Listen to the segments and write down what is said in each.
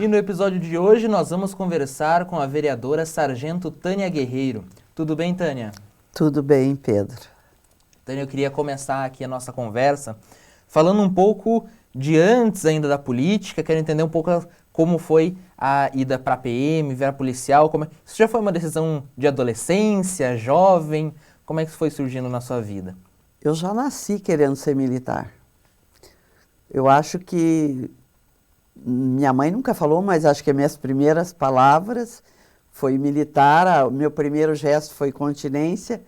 E no episódio de hoje nós vamos conversar com a vereadora Sargento Tânia Guerreiro. Tudo bem, Tânia? Tudo bem, Pedro. Tânia, eu queria começar aqui a nossa conversa falando um pouco de antes ainda da política. Quero entender um pouco como foi a ida para a PM, virar policial. Isso já foi uma decisão de adolescência, jovem? Como é que isso foi surgindo na sua vida? Eu já nasci querendo ser militar. Eu acho que minha mãe nunca falou, mas acho que as minhas primeiras palavras foi militar. O meu primeiro gesto foi continência.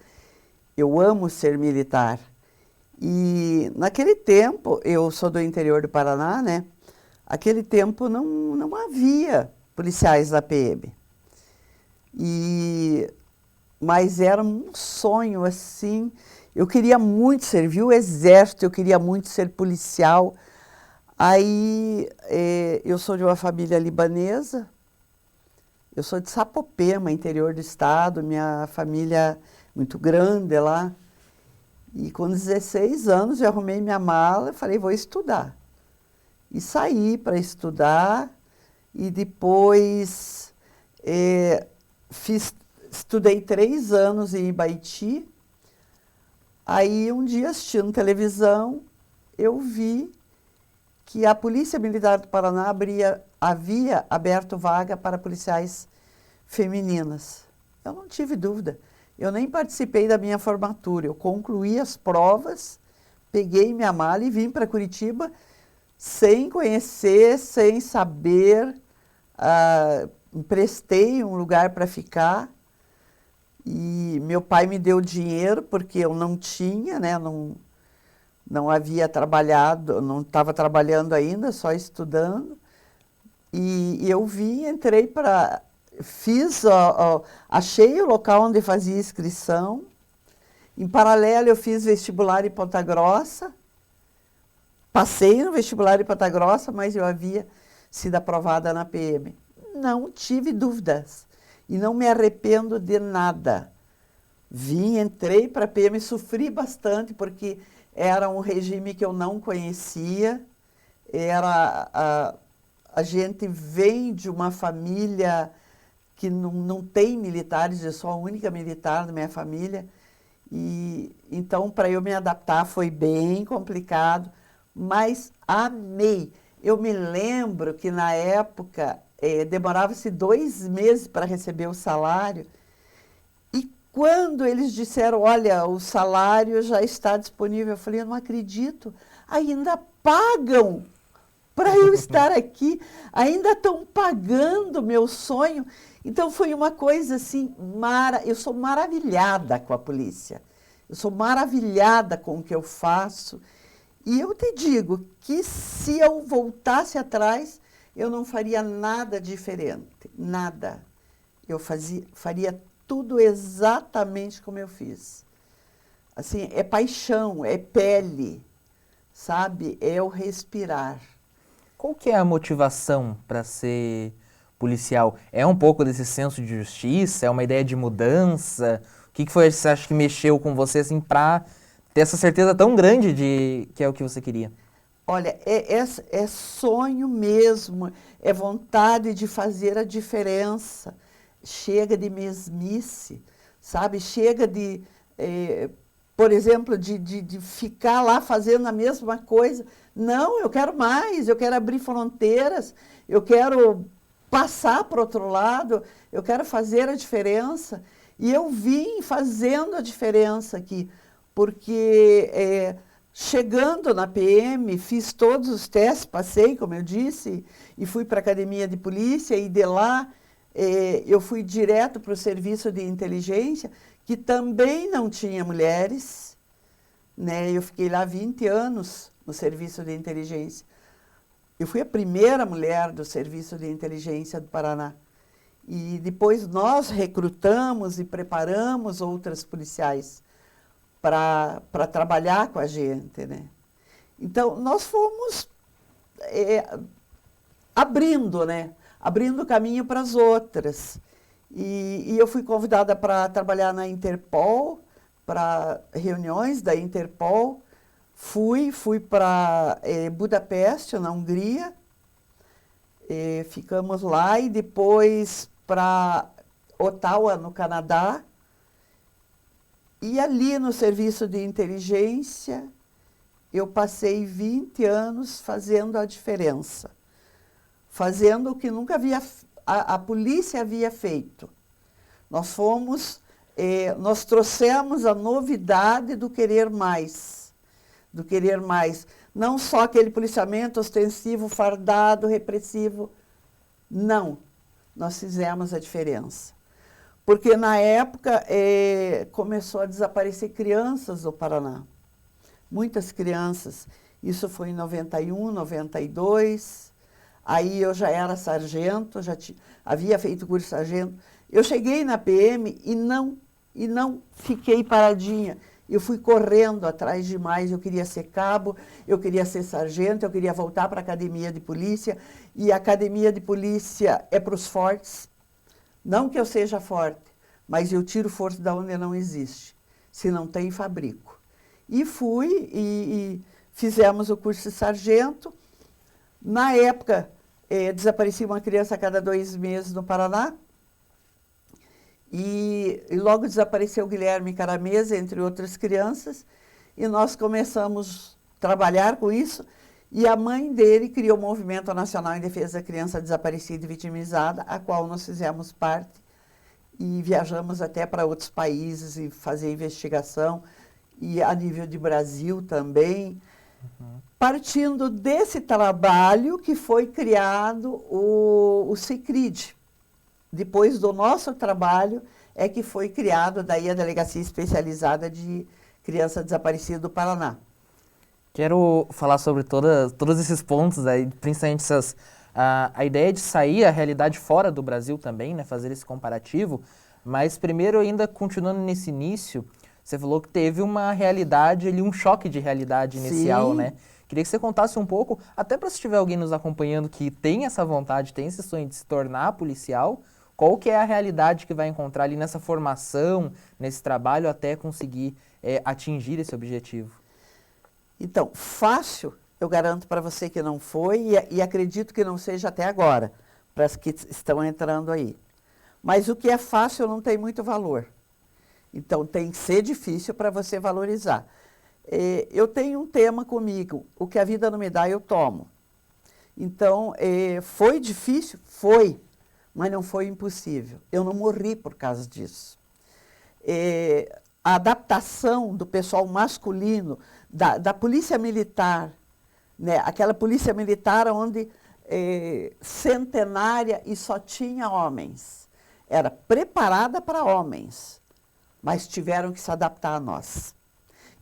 Eu amo ser militar. E naquele tempo, eu sou do interior do Paraná, né? Aquele tempo não havia policiais da PM. Mas era um sonho, assim. Eu queria muito servir o exército, eu queria muito ser policial. Aí, eu sou de uma família libanesa. Eu sou de Sapopema, interior do estado. Minha família é muito grande lá. E com 16 anos eu arrumei minha mala e falei, vou estudar. E saí para estudar e depois estudei 3 anos em Ibaiti. Aí um dia assistindo televisão, eu vi que a Polícia Militar do Paraná havia aberto vaga para policiais femininas. Eu não tive dúvida. Eu nem participei da minha formatura. Eu concluí as provas, peguei minha mala e vim para Curitiba sem conhecer, sem saber. Emprestei um lugar para ficar e meu pai me deu dinheiro porque eu não tinha, né? Não havia trabalhado, não estava trabalhando ainda, só estudando. E eu vim, entrei para... achei o local onde fazia inscrição. Em paralelo, eu fiz vestibular em Ponta Grossa. Passei no vestibular em Ponta Grossa, mas eu havia sido aprovada na PM. Não tive dúvidas e não me arrependo de nada. Entrei para a PM, sofri bastante porque era um regime que eu não conhecia. A gente vem de uma família que não tem militares, eu sou a única militar da minha família. E então, para eu me adaptar foi bem complicado, mas amei. Eu me lembro que na época demorava-se 2 meses para receber o salário. E quando eles disseram, olha, o salário já está disponível, eu falei, eu não acredito, ainda pagam para eu estar aqui, ainda estão pagando meu sonho. Então foi uma coisa assim, eu sou maravilhada com a polícia, eu sou maravilhada com o que eu faço. E eu te digo que se eu voltasse atrás, eu não faria nada diferente, nada. Eu faria tudo exatamente como eu fiz. Assim, é paixão, é pele, sabe? É o respirar. Qual que é a motivação para ser policial? É um pouco desse senso de justiça? É uma ideia de mudança? O que foi, você acha que mexeu com você assim para ter essa certeza tão grande de que é o que você queria? Olha, é sonho mesmo, é vontade de fazer a diferença. Chega de mesmice, sabe? Chega por exemplo, de ficar lá fazendo a mesma coisa. Não, eu quero mais, eu quero abrir fronteiras, eu quero passar para o outro lado, eu quero fazer a diferença. E eu vim fazendo a diferença aqui, porque chegando na PM, fiz todos os testes, passei, como eu disse, e fui para a academia de polícia, e de lá eu fui direto para o serviço de inteligência, que também não tinha mulheres, né? Eu fiquei lá 20 anos no serviço de inteligência. Eu fui a primeira mulher do serviço de inteligência do Paraná. E depois nós recrutamos e preparamos outras policiais para trabalhar com a gente, né? Então, nós fomos abrindo, né? Abrindo caminho para as outras. E eu fui convidada para trabalhar na Interpol, para reuniões da Interpol. Fui para Budapeste, na Hungria. Ficamos lá e depois para Ottawa, no Canadá. E ali no serviço de inteligência, eu passei 20 anos fazendo a diferença. Fazendo o que nunca a polícia havia feito. Nós trouxemos a novidade do querer mais. Do querer mais. Não só aquele policiamento ostensivo, fardado, repressivo. Não. Nós fizemos a diferença. Porque na época começou a desaparecer crianças do Paraná. Muitas crianças. Isso foi em 91, 92. Aí eu já era sargento, havia feito curso de sargento. Eu cheguei na PM e não fiquei paradinha. Eu fui correndo atrás de mais. Eu queria ser cabo, eu queria ser sargento, eu queria voltar para a academia de polícia. E a academia de polícia é para os fortes. Não que eu seja forte, mas eu tiro força da onde não existe. Se não tem, fabrico. E fui e fizemos o curso de sargento. Na época, desaparecia uma criança a cada 2 meses no Paraná. E logo desapareceu o Guilherme Caramesa, entre outras crianças. E nós começamos a trabalhar com isso. E a mãe dele criou o Movimento Nacional em Defesa da Criança Desaparecida e Vitimizada, a qual nós fizemos parte. E viajamos até para outros países e fazer investigação. E a nível de Brasil também. Uhum. Partindo desse trabalho que foi criado o CICRID. Depois do nosso trabalho é que foi criado daí a Delegacia Especializada de Criança Desaparecida do Paraná. Quero falar sobre todos esses pontos, aí, principalmente a ideia de sair a realidade fora do Brasil também, né, fazer esse comparativo, mas primeiro ainda continuando nesse início, você falou que teve uma realidade ali, um choque de realidade inicial, Sim. né? Queria que você contasse um pouco, até para se tiver alguém nos acompanhando que tem essa vontade, tem esse sonho de se tornar policial, qual que é a realidade que vai encontrar ali nessa formação, nesse trabalho, até conseguir atingir esse objetivo? Então, fácil, eu garanto para você que não foi, e acredito que não seja até agora, para as que estão entrando aí. Mas o que é fácil não tem muito valor. Então, tem que ser difícil para você valorizar. Eu tenho um tema comigo, o que a vida não me dá, eu tomo. Então, foi difícil? Foi, mas não foi impossível. Eu não morri por causa disso. A adaptação do pessoal masculino, da polícia militar, né? Aquela polícia militar onde centenária e só tinha homens. Era preparada para homens, mas tiveram que se adaptar a nós.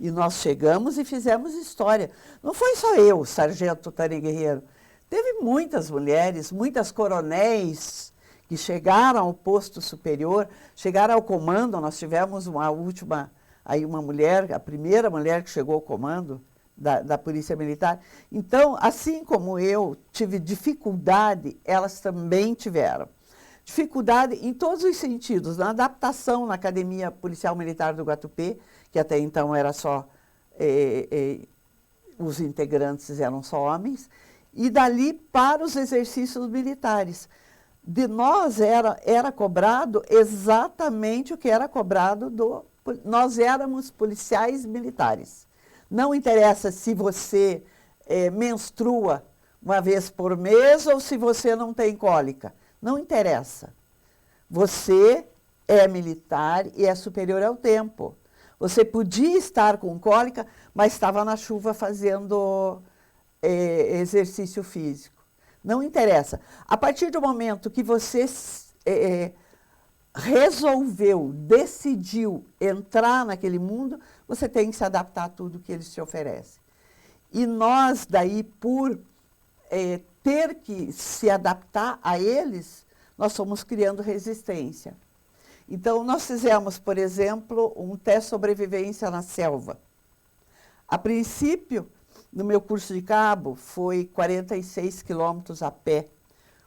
E nós chegamos e fizemos história. Não foi só eu, sargento Tânia Guerreiro. Teve muitas mulheres, muitas coronéis que chegaram ao posto superior, chegaram ao comando. Nós tivemos uma última, aí uma mulher, a primeira mulher que chegou ao comando da Polícia Militar. Então, assim como eu tive dificuldade, elas também tiveram. Dificuldade em todos os sentidos, na adaptação na Academia Policial Militar do Guatupê, que até então era só, os integrantes eram só homens, e dali para os exercícios militares. De nós era cobrado exatamente o que era cobrado nós éramos policiais militares. Não interessa se você menstrua uma vez por mês ou se você não tem cólica. Não interessa. Você é militar e é superior ao tempo. Você podia estar com cólica, mas estava na chuva fazendo exercício físico. Não interessa. A partir do momento que você resolveu, decidiu entrar naquele mundo, você tem que se adaptar a tudo que eles te oferecem. E nós, daí, por ter que se adaptar a eles, nós fomos criando resistência. Então, nós fizemos, por exemplo, um teste de sobrevivência na selva. A princípio, no meu curso de cabo, foi 46 quilômetros a pé,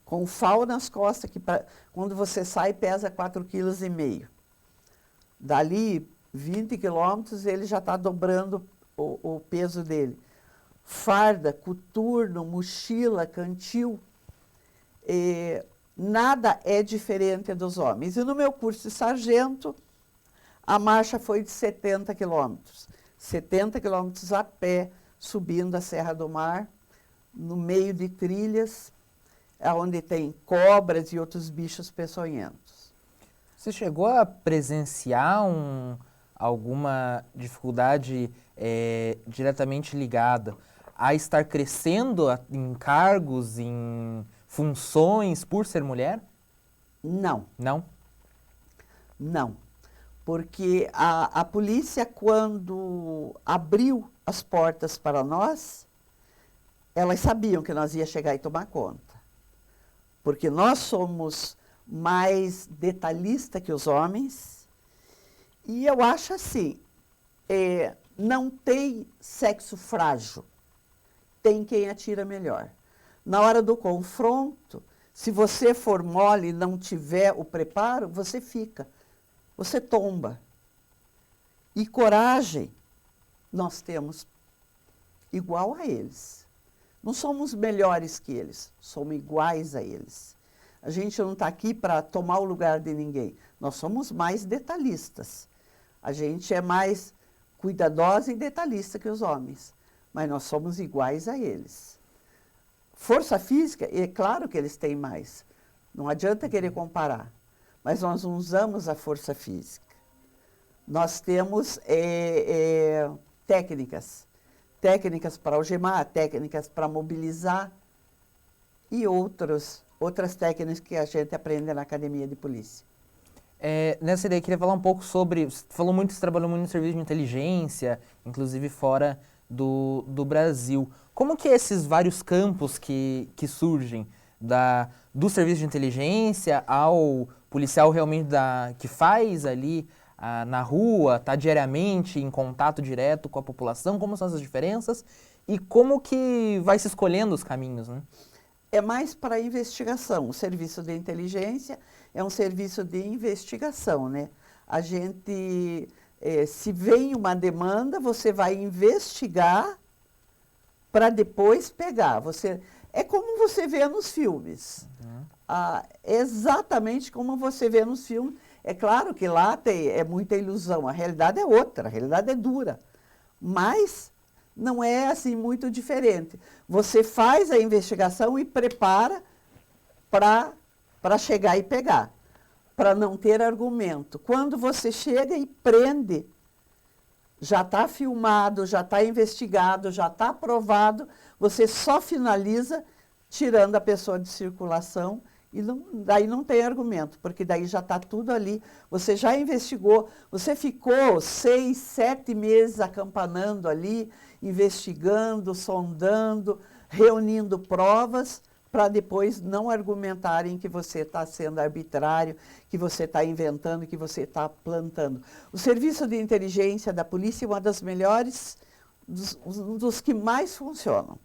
com o FAO nas costas, que quando você sai pesa 4,5 kg. Dali, 20 quilômetros, ele já está dobrando o peso dele. Farda, coturno, mochila, cantil. nada é diferente dos homens. E no meu curso de sargento, a marcha foi de 70 quilômetros. 70 quilômetros a pé, subindo a Serra do Mar, no meio de trilhas, onde tem cobras e outros bichos peçonhentos. Você chegou a presenciar alguma dificuldade diretamente ligada a estar crescendo em cargos, em funções por ser mulher? Não. Não? Não. Porque a polícia, quando abriu as portas para nós, elas sabiam que nós ia chegar e tomar conta. Porque nós somos mais detalhistas que os homens. E eu acho assim, não tem sexo frágil. Tem quem atira melhor. Na hora do confronto, se você for mole e não tiver o preparo, você fica. Você tomba. E coragem nós temos igual a eles. Não somos melhores que eles, somos iguais a eles. A gente não está aqui para tomar o lugar de ninguém. Nós somos mais detalhistas. A gente é mais cuidadosa e detalhista que os homens. Mas nós somos iguais a eles. Força física, é claro que eles têm mais. Não adianta querer comparar. Mas nós não usamos a força física. Nós temos técnicas. Técnicas para algemar, técnicas para mobilizar e outras técnicas que a gente aprende na academia de polícia. Nessa ideia, eu queria falar um pouco sobre... Você falou muito, você trabalhou muito no serviço de inteligência, inclusive fora do Brasil. Como que esses vários campos que surgem do serviço de inteligência ao policial realmente que faz ali na rua, está diariamente em contato direto com a população, como são essas diferenças e como que vai se escolhendo os caminhos, né? É mais para a investigação. O serviço de inteligência é um serviço de investigação, né? A gente, se vem uma demanda, você vai investigar para depois pegar. É como você vê nos filmes. Exatamente como você vê nos filmes. É claro que lá é muita ilusão, a realidade é outra, a realidade é dura. Mas não é assim muito diferente. Você faz a investigação e prepara para chegar e pegar, para não ter argumento. Quando você chega e prende, já está filmado, já está investigado, já está aprovado, você só finaliza tirando a pessoa de circulação e daí não tem argumento, porque daí já está tudo ali. Você já investigou, você ficou 6, 7 meses acampanando ali, investigando, sondando, reunindo provas, para depois não argumentarem que você está sendo arbitrário, que você está inventando, que você está plantando. O serviço de inteligência da polícia é uma das melhores, um dos que mais funcionam.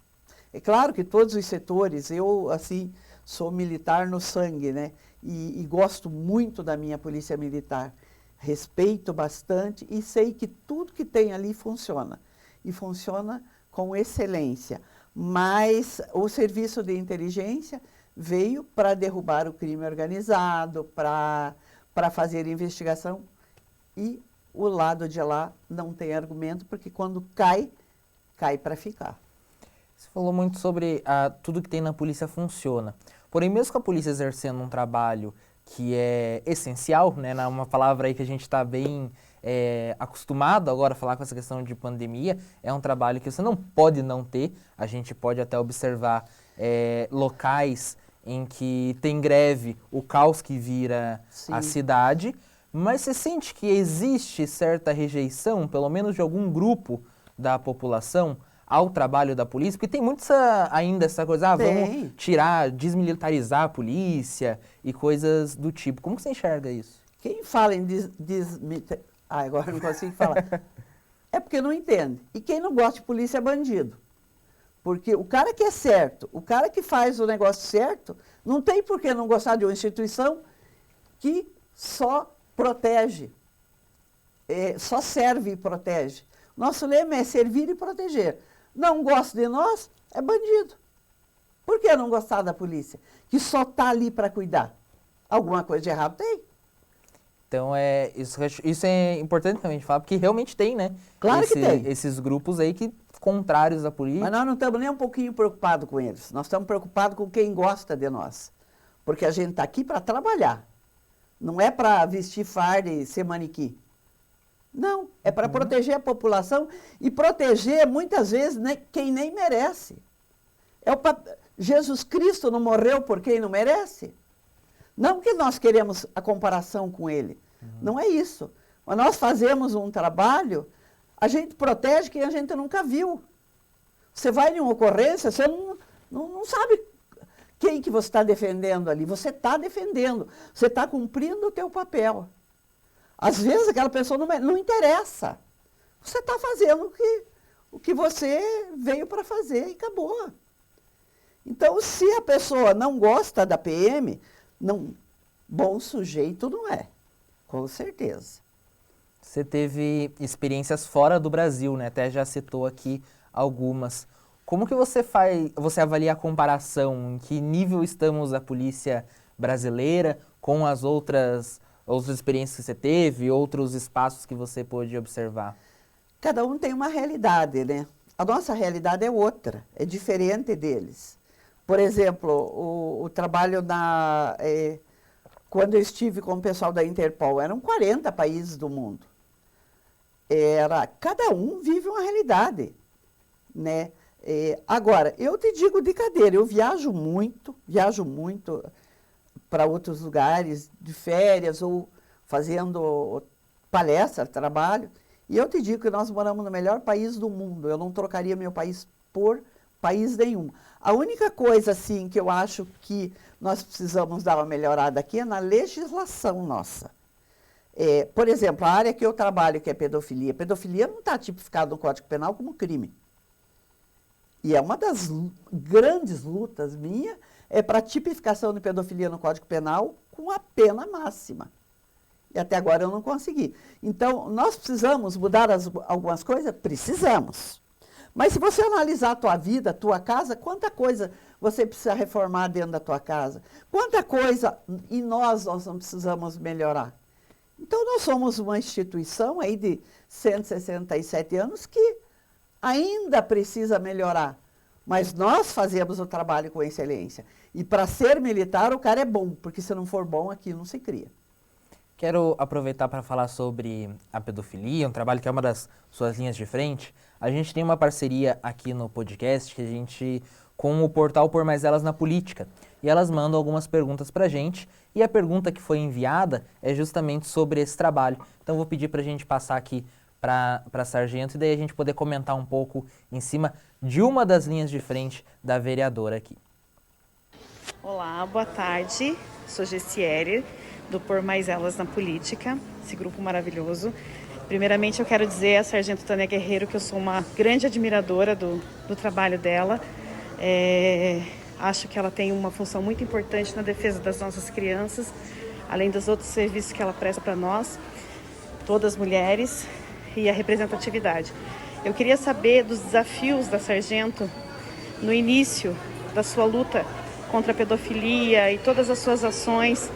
É claro que todos os setores, eu, assim, sou militar no sangue, né? E gosto muito da minha polícia militar. Respeito bastante e sei que tudo que tem ali funciona. E funciona com excelência. Mas o serviço de inteligência veio para derrubar o crime organizado, para fazer investigação. E o lado de lá não tem argumento, porque quando cai para ficar. Você falou muito sobre tudo que tem na polícia funciona. Porém, mesmo com a polícia exercendo um trabalho que é essencial, né, uma palavra aí que a gente está bem acostumado agora a falar com essa questão de pandemia, é um trabalho que você não pode não ter. A gente pode até observar locais em que tem greve, o caos que vira Sim. a cidade, mas você sente que existe certa rejeição, pelo menos de algum grupo da população, ao trabalho da polícia? Porque tem muito ainda essa coisa, vamos desmilitarizar a polícia e coisas do tipo. Como que você enxerga isso? Quem fala em agora eu não consigo falar. É porque não entende. E quem não gosta de polícia é bandido. Porque o cara que é certo, o cara que faz o negócio certo, não tem por que não gostar de uma instituição que só protege, só serve e protege. Nosso lema é servir e proteger. Não gosta de nós, é bandido. Por que não gostar da polícia? Que só está ali para cuidar. Alguma coisa de errado tem. Então, isso é importante também de falar, porque realmente tem, né? Claro que tem. Esses grupos aí que contrários à política. Mas nós não estamos nem um pouquinho preocupados com eles. Nós estamos preocupados com quem gosta de nós. Porque a gente está aqui para trabalhar. Não é para vestir farda e ser manequim. Não, é para proteger a população e proteger, muitas vezes, quem nem merece. Jesus Cristo não morreu por quem não merece? Não que nós queremos a comparação com ele. Não é isso. Mas nós fazemos um trabalho, a gente protege quem a gente nunca viu. Você vai em uma ocorrência, você não sabe quem que você está defendendo ali. Você está defendendo, você está cumprindo o teu papel. Às vezes aquela pessoa não interessa. Você está fazendo o que você veio para fazer e acabou. Então, se a pessoa não gosta da PM, bom sujeito não é, com certeza. Você teve experiências fora do Brasil, né? Até já citou aqui algumas. Como que você avalia a comparação? Em que nível estamos a polícia brasileira com as outras experiências que você teve, outros espaços que você pôde observar? Cada um tem uma realidade, né? A nossa realidade é outra, é diferente deles. Por exemplo, o trabalho quando eu estive com o pessoal da Interpol, eram 40 países do mundo. Cada um vive uma realidade, né? Agora, eu te digo de cadeira, eu viajo muito para outros lugares, de férias ou fazendo palestra, trabalho, e eu te digo que nós moramos no melhor país do mundo, eu não trocaria meu país por país nenhum. A única coisa, assim, que eu acho que nós precisamos dar uma melhorada aqui é na legislação nossa. Por exemplo, a área que eu trabalho, que é pedofilia, pedofilia não está tipificada no Código Penal como crime. E é uma das grandes lutas minha, para a tipificação de pedofilia no Código Penal com a pena máxima. E até agora eu não consegui. Então, nós precisamos mudar algumas coisas? Precisamos. Mas se você analisar a tua vida, a tua casa, quanta coisa você precisa reformar dentro da tua casa? Quanta coisa nós não precisamos melhorar? Então, nós somos uma instituição aí de 167 anos que ainda precisa melhorar. Mas nós fazemos o trabalho com excelência. E para ser militar, o cara é bom, porque se não for bom, aqui não se cria. Quero aproveitar para falar sobre a pedofilia, um trabalho que é uma das suas linhas de frente. A gente tem uma parceria aqui no podcast com o portal Por Mais Elas na Política. E elas mandam algumas perguntas para a gente. E a pergunta que foi enviada é justamente sobre esse trabalho. Então, vou pedir para a gente passar aqui para a Sargento e daí a gente poder comentar um pouco em cima de uma das linhas de frente da vereadora aqui. Olá, boa tarde. Sou Gessiere, do Por Mais Elas na Política, esse grupo maravilhoso. Primeiramente, eu quero dizer à Sargento Tânia Guerreiro que eu sou uma grande admiradora do trabalho dela. Acho que ela tem uma função muito importante na defesa das nossas crianças, além dos outros serviços que ela presta para nós, todas mulheres, e a representatividade. Eu queria saber dos desafios da Sargento no início da sua luta contra a pedofilia e todas as suas ações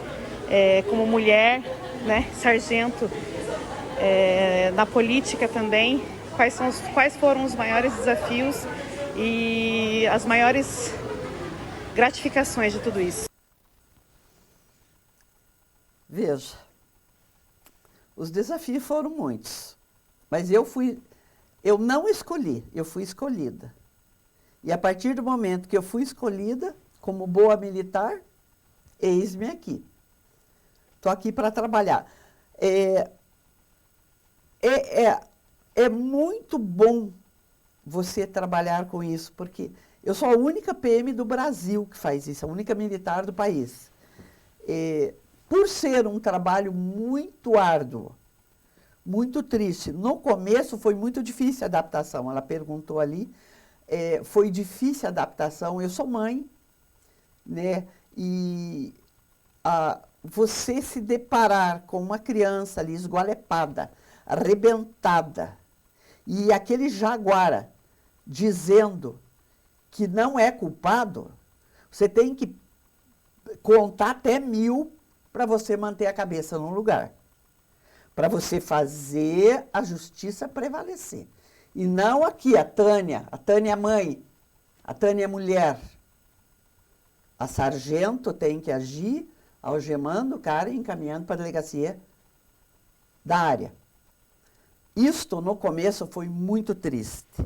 como mulher, né, sargento, na política também. Quais foram os maiores desafios e as maiores gratificações de tudo isso? Veja, os desafios foram muitos, mas eu não escolhi, eu fui escolhida. E a partir do momento que eu fui escolhida, como boa militar, eis-me aqui. Estou aqui para trabalhar. É muito bom você trabalhar com isso, porque eu sou a única PM do Brasil que faz isso, a única militar do país. Por ser um trabalho muito árduo, muito triste. No começo foi muito difícil a adaptação, ela perguntou ali, foi difícil a adaptação. Eu sou mãe, né? E você se deparar com uma criança ali esgualepada, arrebentada, e aquele jaguara dizendo que não é culpado, Você tem que contar até 1000 para você manter a cabeça no lugar. Para você fazer a justiça prevalecer. E não aqui, a Tânia é mãe, a Tânia é mulher. A sargento tem que agir algemando o cara e encaminhando para a delegacia da área. Isto, no começo, foi muito triste.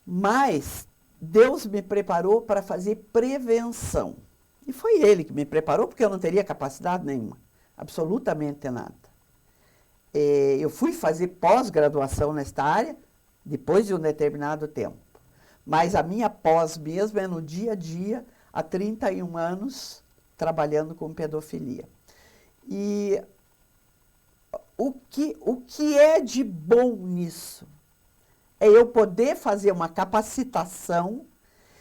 Mas Deus me preparou para fazer prevenção. E foi Ele que me preparou, porque eu não teria capacidade nenhuma. Absolutamente nada. Eu fui fazer pós-graduação nesta área, depois de um determinado tempo. Mas a minha pós mesmo é no dia a dia, há 31 anos, trabalhando com pedofilia. E o que é de bom nisso? É eu poder fazer uma capacitação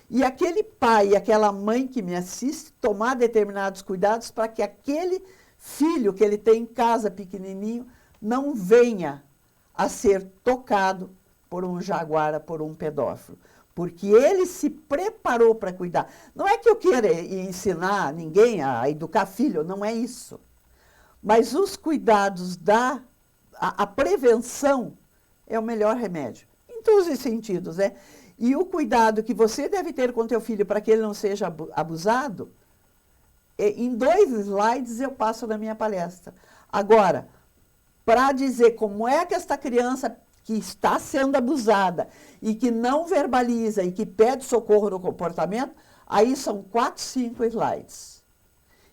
e aquele pai e aquela mãe que me assiste tomar determinados cuidados para que aquele filho que ele tem em casa pequenininho não venha a ser tocado por um jaguara, por um pedófilo. Porque ele se preparou para cuidar. Não é que eu queira ensinar ninguém a educar filho, não é isso. Mas os cuidados a prevenção é o melhor remédio. Em todos os sentidos, né? E o cuidado que você deve ter com teu filho para que ele não seja abusado, em 2 slides eu passo na minha palestra. Agora, para dizer como é que esta criança que está sendo abusada e que não verbaliza e que pede socorro no comportamento, aí são 4, 5 slides.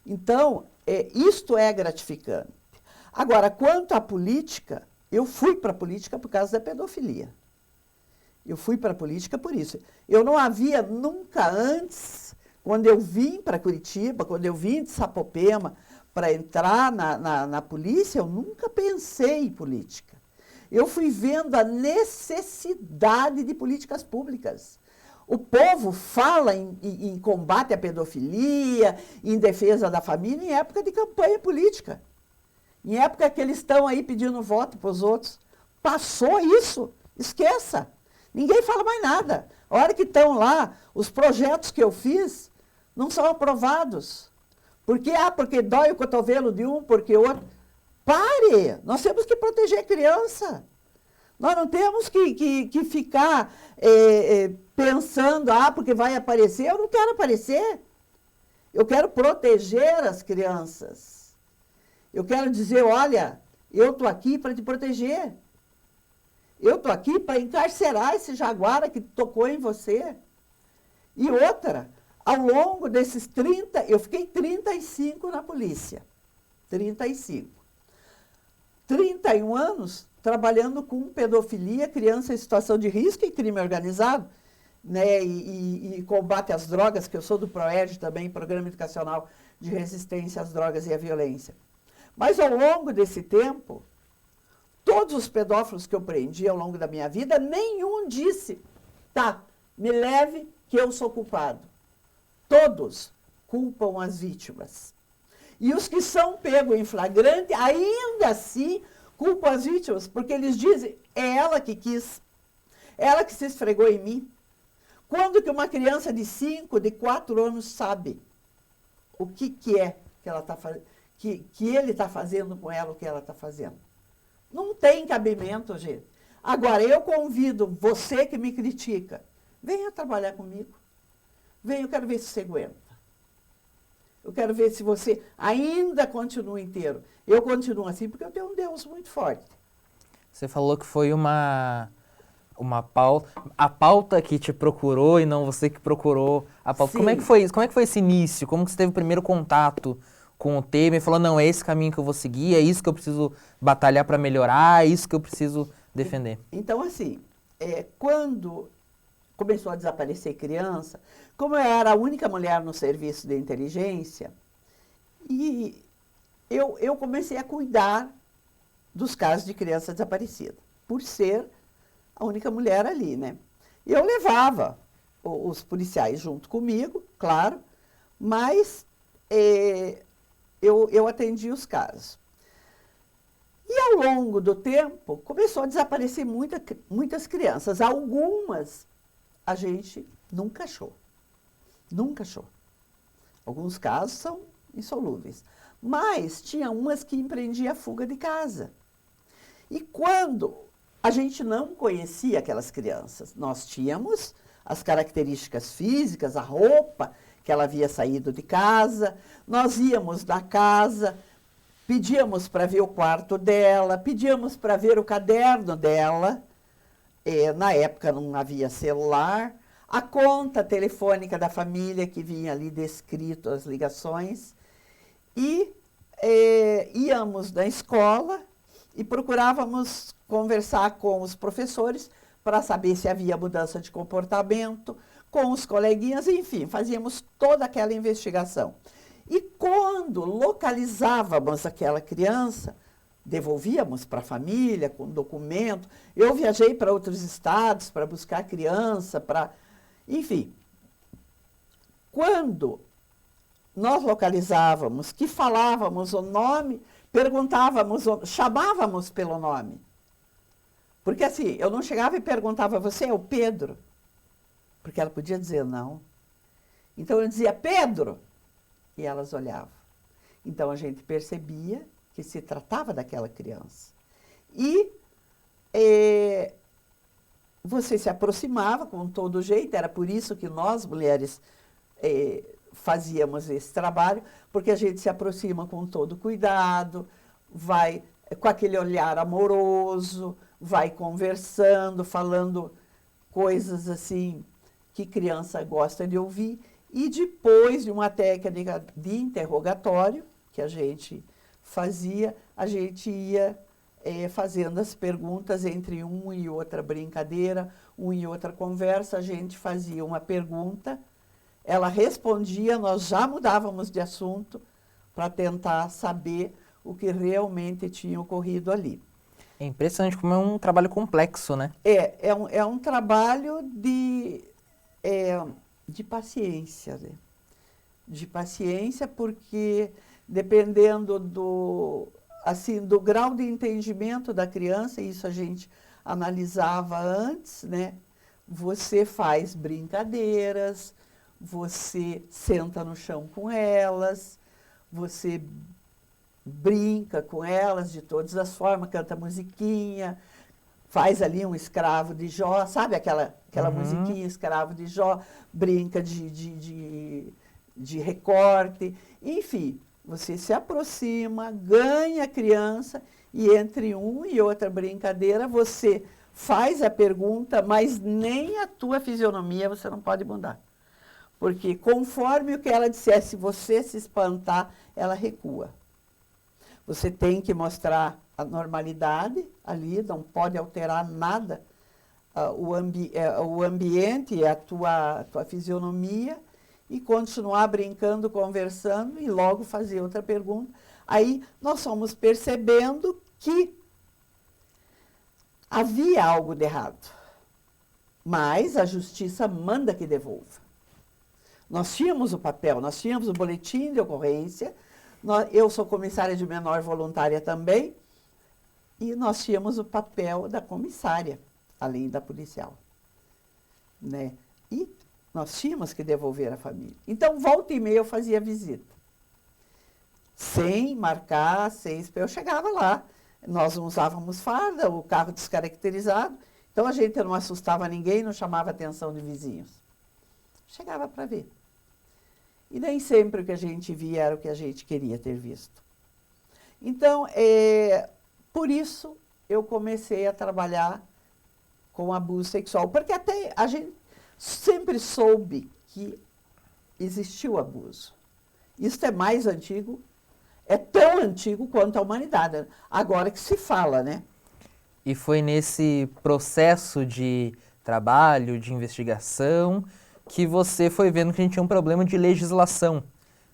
Então, isto é gratificante. Agora, quanto à política, eu fui para a política por causa da pedofilia. Eu fui para a política por isso. Eu não havia nunca antes, quando eu vim para Curitiba, quando eu vim de Sapopema, para entrar na polícia, eu nunca pensei em política. Eu fui vendo a necessidade de políticas públicas. O povo fala em combate à pedofilia, em defesa da família, em época de campanha política. Em época que eles estão aí pedindo voto para os outros. Passou isso, esqueça. Ninguém fala mais nada. A hora que estão lá, os projetos que eu fiz não são aprovados. Porque dói o cotovelo de um, porque outro. Pare! Nós temos que proteger a criança. Nós não temos que ficar pensando, porque vai aparecer. Eu não quero aparecer. Eu quero proteger as crianças. Eu quero dizer, olha, eu estou aqui para te proteger. Eu estou aqui para encarcerar esse jaguara que tocou em você. E outra, ao longo desses 30, eu fiquei 35 na polícia. 35. 31 anos trabalhando com pedofilia, criança em situação de risco e crime organizado, né, e combate às drogas, que eu sou do PROERD também, Programa Educacional de Resistência às Drogas e à Violência. Mas ao longo desse tempo, todos os pedófilos que eu prendi ao longo da minha vida, nenhum disse, tá, me leve que eu sou culpado. Todos culpam as vítimas. E os que são pegos em flagrante, ainda assim, culpam as vítimas, porque eles dizem, é ela que quis, ela que se esfregou em mim. Quando que uma criança de 5, de 4 anos sabe o que é que ela que ele está fazendo com ela, o que ela está fazendo? Não tem cabimento, gente. Agora, eu convido você que me critica, venha trabalhar comigo. Venha, eu quero ver se você aguenta. Eu quero ver se você ainda continua inteiro. Eu continuo assim porque eu tenho um Deus muito forte. Você falou que foi uma pauta, a pauta que te procurou e não você que procurou a pauta. Sim. Como é que foi isso? Como é que foi esse início? Como que você teve o primeiro contato com o tema e falou, não, é esse caminho que eu vou seguir, é isso que eu preciso batalhar para melhorar, é isso que eu preciso defender? Então, assim, quando começou a desaparecer criança, como eu era a única mulher no serviço de inteligência, e eu comecei a cuidar dos casos de criança desaparecida, por ser a única mulher ali, né? E eu levava os policiais junto comigo, claro, mas eu atendia os casos. E ao longo do tempo, começou a desaparecer muitas crianças. Algumas a gente nunca achou. Nunca achou. Alguns casos são insolúveis. Mas tinha umas que empreendiam a fuga de casa. E quando a gente não conhecia aquelas crianças, nós tínhamos as características físicas, a roupa que ela havia saído de casa, nós íamos na casa, pedíamos para ver o quarto dela, pedíamos para ver o caderno dela, na época não havia celular, a conta telefônica da família que vinha ali descrito as ligações, e íamos na escola e procurávamos conversar com os professores para saber se havia mudança de comportamento, com os coleguinhas, enfim, fazíamos toda aquela investigação. E quando localizávamos aquela criança, devolvíamos para a família com documento. Eu viajei para outros estados para buscar a criança, enfim. Quando nós localizávamos, que falávamos o nome, perguntávamos, chamávamos pelo nome. Porque assim, eu não chegava e perguntava, você é o Pedro? Porque ela podia dizer não. Então eu dizia, Pedro! E elas olhavam. Então a gente percebia que se tratava daquela criança. E você se aproximava com todo jeito, era por isso que nós, mulheres, fazíamos esse trabalho, porque a gente se aproxima com todo cuidado, vai com aquele olhar amoroso, vai conversando, falando coisas assim que criança gosta de ouvir, e depois de uma técnica de interrogatório que a gente fazia, a gente ia fazendo as perguntas entre uma e outra brincadeira, uma e outra conversa, a gente fazia uma pergunta, ela respondia, nós já mudávamos de assunto para tentar saber o que realmente tinha ocorrido ali. É impressionante como é um trabalho complexo, né? É um trabalho de paciência, né? De paciência, porque dependendo do grau de entendimento da criança, isso a gente analisava antes, né? Você faz brincadeiras, você senta no chão com elas, você brinca com elas de todas as formas, canta musiquinha, faz ali um escravo de Jó, sabe aquela musiquinha, escravo de Jó, brinca de recorte, enfim, você se aproxima, ganha a criança e entre uma e outra brincadeira você faz a pergunta, mas nem a tua fisionomia você não pode mudar. Porque conforme o que ela disser, se você se espantar, ela recua. Você tem que mostrar a normalidade ali, não pode alterar nada, o ambiente e a tua fisionomia, e continuar brincando, conversando, e logo fazer outra pergunta. Aí nós fomos percebendo que havia algo de errado, mas a justiça manda que devolva. Nós tínhamos o papel, nós tínhamos o boletim de ocorrência, eu sou comissária de menor voluntária também, e nós tínhamos o papel da comissária, além da policial, né? E nós tínhamos que devolver a família. Então, volta e meia eu fazia visita. Sem marcar, eu chegava lá. Nós não usávamos farda, o carro descaracterizado, então a gente não assustava ninguém, não chamava a atenção de vizinhos. Chegava para ver. E nem sempre o que a gente via era o que a gente queria ter visto. Então, por isso eu comecei a trabalhar com abuso sexual, porque até a gente sempre soube que existiu abuso. Isso é mais antigo, é tão antigo quanto a humanidade. Agora que se fala, né? E foi nesse processo de trabalho, de investigação, que você foi vendo que a gente tinha um problema de legislação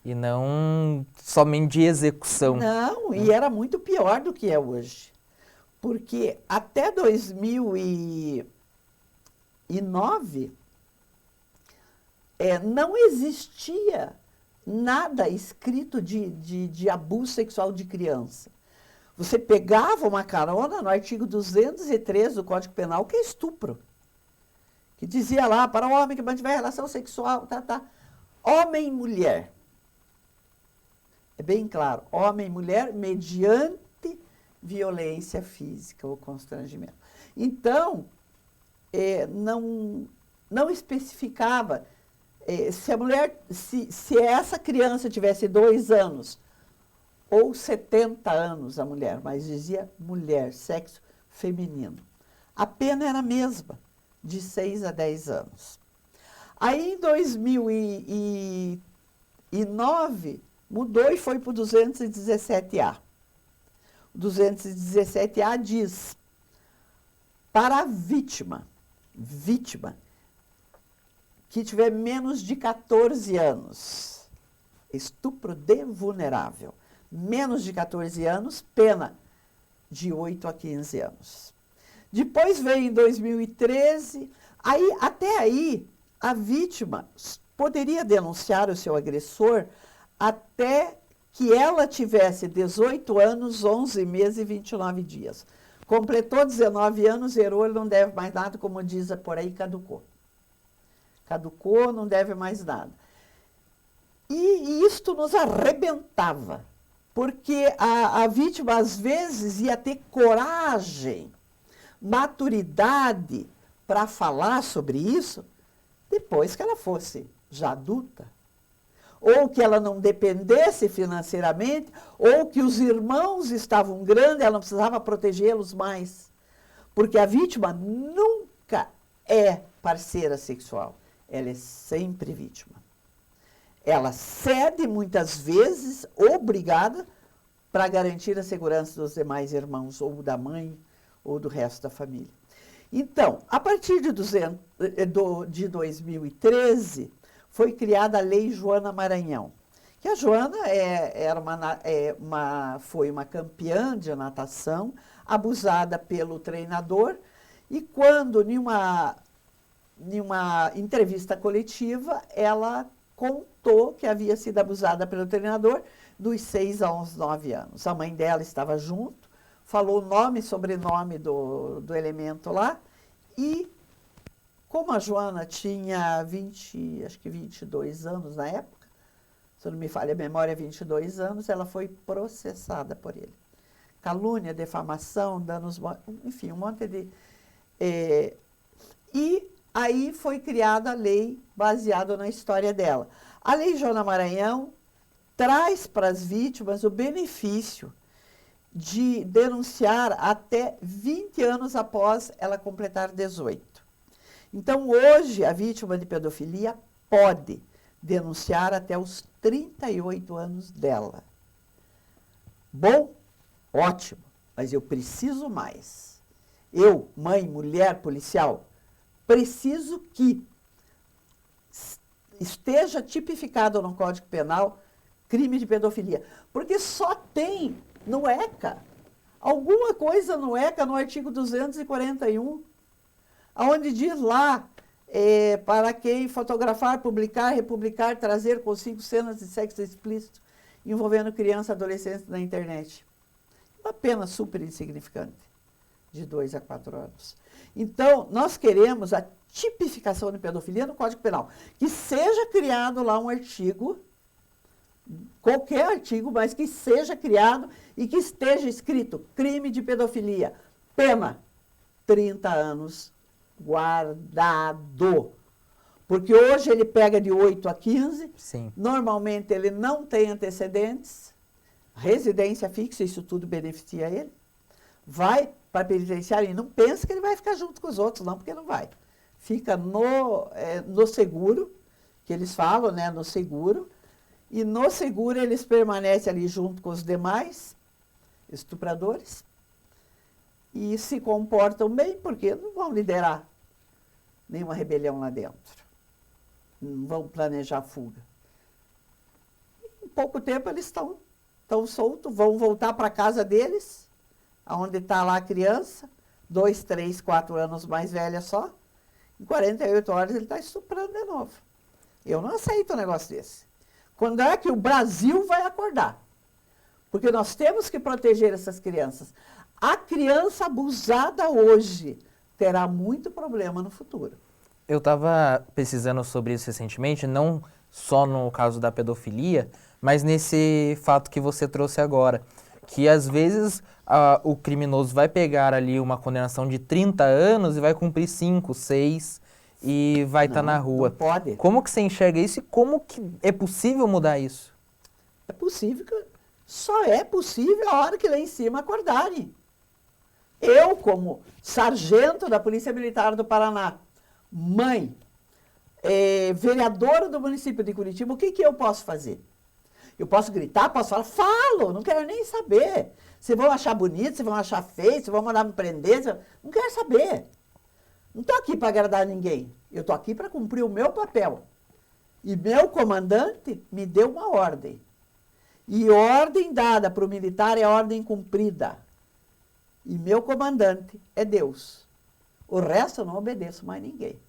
e não somente de execução. Não, e era muito pior do que é hoje. Porque até 2009, não existia nada escrito de abuso sexual de criança. Você pegava uma carona no artigo 203 do Código Penal, que é estupro, que dizia lá, para o homem que mantiver relação sexual, homem e mulher, É bem claro, homem e mulher mediante violência física ou constrangimento. Então, não especificava se a mulher, se essa criança tivesse 2 anos ou 70 anos a mulher, mas dizia mulher, sexo feminino. A pena era a mesma, de 6 a 10 anos. Aí, em 2009, mudou e foi para o 217A. O 217A diz, para a vítima que tiver menos de 14 anos, estupro de vulnerável, menos de 14 anos, pena de 8 a 15 anos. Depois veio em 2013, até aí, a vítima poderia denunciar o seu agressor até que ela tivesse 18 anos, 11 meses e 29 dias. Completou 19 anos, zerou, ele não deve mais nada, como diz por aí, caducou. Caducou, não deve mais nada. E isto nos arrebentava, porque a vítima, às vezes, ia ter coragem, maturidade para falar sobre isso depois que ela fosse já adulta. Ou que ela não dependesse financeiramente, ou que os irmãos estavam grandes, ela não precisava protegê-los mais. Porque a vítima nunca é parceira sexual, ela é sempre vítima. Ela cede muitas vezes, obrigada, para garantir a segurança dos demais irmãos, ou da mãe, ou do resto da família. Então, a partir de 2013, foi criada a Lei Joana Maranhão. Que a Joana foi uma campeã de natação, abusada pelo treinador, e quando, em uma entrevista coletiva, ela contou que havia sido abusada pelo treinador dos 6 aos 9 anos. A mãe dela estava junto, falou o nome e sobrenome do elemento lá, e como a Joana tinha 22 anos na época, se não me falha a memória, 22 anos, ela foi processada por ele. Calúnia, defamação, danos, enfim, um monte de... E aí foi criada a lei baseada na história dela. A Lei Joana Maranhão traz para as vítimas o benefício de denunciar até 20 anos após ela completar 18. Então, hoje, a vítima de pedofilia pode denunciar até os 38 anos dela. Bom? Ótimo, mas eu preciso mais. Eu, mãe, mulher, policial, preciso que esteja tipificado no Código Penal crime de pedofilia. Porque só tem no ECA, alguma coisa no ECA, no artigo 241, onde diz lá, para quem fotografar, publicar, republicar, trazer consigo cenas de sexo explícito envolvendo criança e adolescente na internet. Uma pena super insignificante, de 2 a 4 anos. Então, nós queremos a tipificação de pedofilia no Código Penal, que seja criado lá um artigo, qualquer artigo, mas que seja criado e que esteja escrito crime de pedofilia, pena 30 anos guardado. Porque hoje ele pega de 8 a 15, Sim. Normalmente ele não tem antecedentes, residência fixa, isso tudo beneficia ele, vai para a penitenciária e não pensa que ele vai ficar junto com os outros, não, porque não vai. Fica no seguro, que eles falam, né, no seguro, e no seguro eles permanecem ali junto com os demais estupradores e se comportam bem, porque não vão liderar nenhuma rebelião lá dentro. Não vão planejar fuga. Em pouco tempo eles estão soltos, vão voltar para a casa deles, onde está lá a criança, 2, 3, 4 anos mais velha só. Em 48 horas ele está estuprando de novo. Eu não aceito um negócio desse. Quando é que o Brasil vai acordar? Porque nós temos que proteger essas crianças. A criança abusada hoje terá muito problema no futuro. Eu estava pesquisando sobre isso recentemente, não só no caso da pedofilia, mas nesse fato que você trouxe agora, que às vezes o criminoso vai pegar ali uma condenação de 30 anos e vai cumprir 5, 6 e vai estar na rua. Não pode. Como que você enxerga isso e como que é possível mudar isso? É possível, só é possível a hora que lá em cima acordarem. Eu, como sargento da Polícia Militar do Paraná, mãe, vereadora do município de Curitiba, o que eu posso fazer? Eu posso gritar, posso falar, falo, não quero nem saber. Se vão achar bonito, se vão achar feio, se vão mandar me prender, não quero saber. Não estou aqui para agradar ninguém. Eu estou aqui para cumprir o meu papel. E meu comandante me deu uma ordem. E ordem dada para o militar é ordem cumprida. E meu comandante é Deus. O resto eu não obedeço mais ninguém.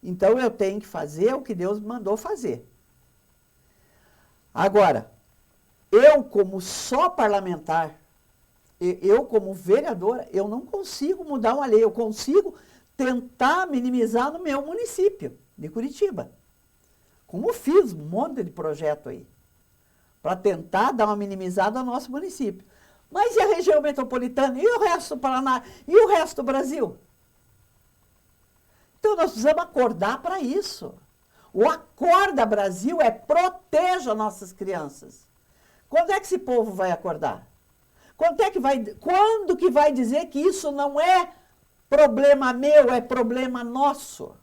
Então eu tenho que fazer o que Deus me mandou fazer. Agora, eu como só parlamentar, eu como vereadora, eu não consigo mudar uma lei. Eu consigo tentar minimizar no meu município de Curitiba. Como fiz um monte de projeto aí. Para tentar dar uma minimizada no nosso município. Mas e a região metropolitana? E o resto do Paraná? E o resto do Brasil? Então nós precisamos acordar para isso. O Acorda Brasil é proteja nossas crianças. Quando é que esse povo vai acordar? Quando que vai dizer que isso não é problema meu, é problema nosso?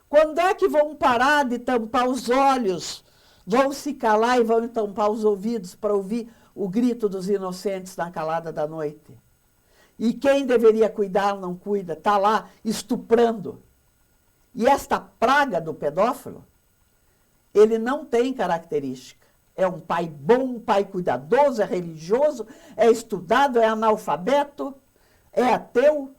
Quando é que vão parar de tampar os olhos, vão se calar e vão tampar os ouvidos para ouvir o grito dos inocentes na calada da noite? E quem deveria cuidar não cuida, está lá estuprando. E esta praga do pedófilo, ele não tem característica. É um pai bom, um pai cuidadoso, é religioso, é estudado, é analfabeto, é ateu.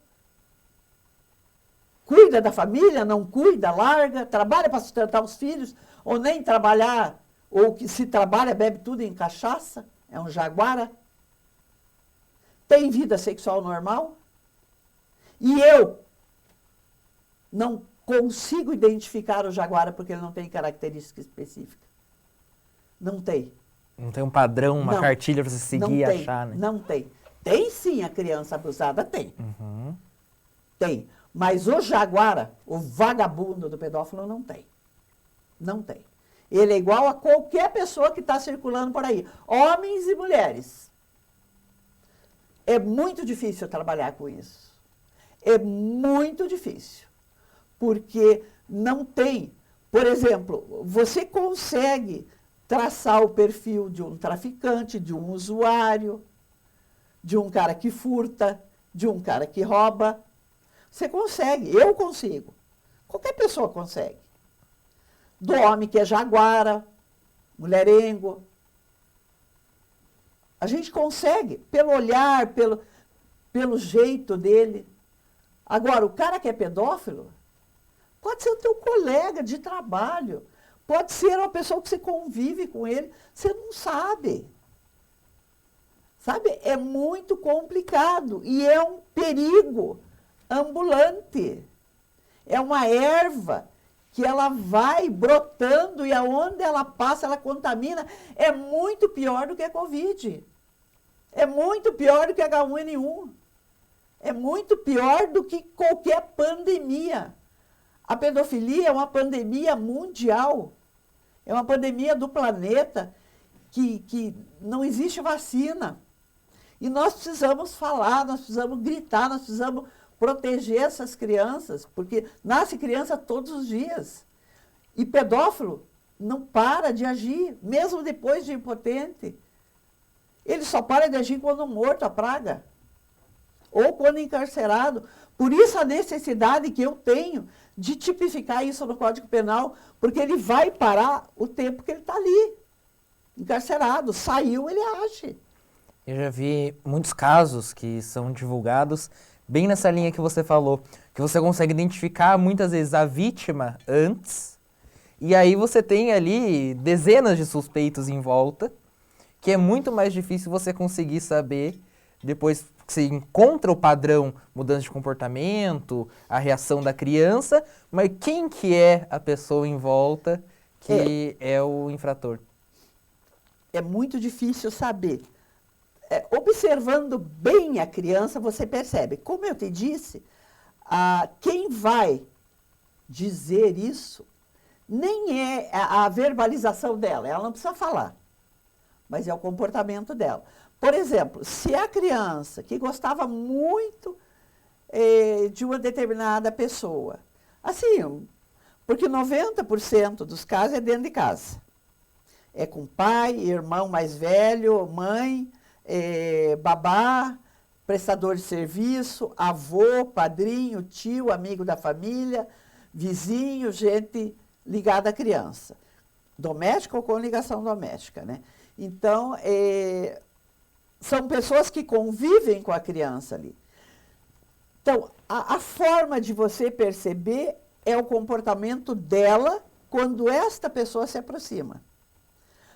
Cuida da família, não cuida, larga, trabalha para sustentar os filhos, ou nem trabalhar, ou que se trabalha, bebe tudo em cachaça, é um jaguara. Tem vida sexual normal. E eu não consigo identificar o jaguara porque ele não tem característica específica. Não tem. Não tem um padrão, uma cartilha para você seguir e achar, né? Não tem. Tem sim a criança abusada, tem. Uhum. Tem. Mas o jaguara, o vagabundo do pedófilo, não tem. Não tem. Ele é igual a qualquer pessoa que está circulando por aí. Homens e mulheres. É muito difícil trabalhar com isso. É muito difícil. Porque não tem. Por exemplo, você consegue traçar o perfil de um traficante, de um usuário, de um cara que furta, de um cara que rouba. Você consegue, eu consigo. Qualquer pessoa consegue. Do homem que é jaguara, mulherengo. A gente consegue, pelo olhar, pelo jeito dele. Agora, o cara que é pedófilo, pode ser o teu colega de trabalho, pode ser uma pessoa que você convive com ele, você não sabe. Sabe? É muito complicado e é um perigo ambulante. É uma erva que ela vai brotando e aonde ela passa, ela contamina. É muito pior do que a Covid. É muito pior do que H1N1. É muito pior do que qualquer pandemia. A pedofilia é uma pandemia mundial. É uma pandemia do planeta que não existe vacina. E nós precisamos falar, nós precisamos gritar, nós precisamos proteger essas crianças, porque nasce criança todos os dias. E pedófilo não para de agir, mesmo depois de impotente. Ele só para de agir quando morto, a praga. Ou quando encarcerado. Por isso a necessidade que eu tenho de tipificar isso no Código Penal, porque ele vai parar o tempo que ele está ali, encarcerado. Saiu, ele age. Eu já vi muitos casos que são divulgados bem nessa linha que você falou, que você consegue identificar muitas vezes a vítima antes, e aí você tem ali dezenas de suspeitos em volta, que é muito mais difícil você conseguir saber depois que você encontra o padrão, mudança de comportamento, a reação da criança, mas quem que é a pessoa em volta que é o infrator? é muito difícil saber. Observando bem a criança, você percebe. Como eu te disse, quem vai dizer isso nem é a verbalização dela, ela não precisa falar, mas é o comportamento dela. Por exemplo, se a criança que gostava muito de uma determinada pessoa, assim, porque 90% dos casos é dentro de casa. É com pai, irmão mais velho, mãe, babá, prestador de serviço, avô, padrinho, tio, amigo da família, vizinho, gente ligada à criança. Doméstica ou com ligação doméstica, né? Então, são pessoas que convivem com a criança ali. Então, a forma de você perceber é o comportamento dela quando esta pessoa se aproxima.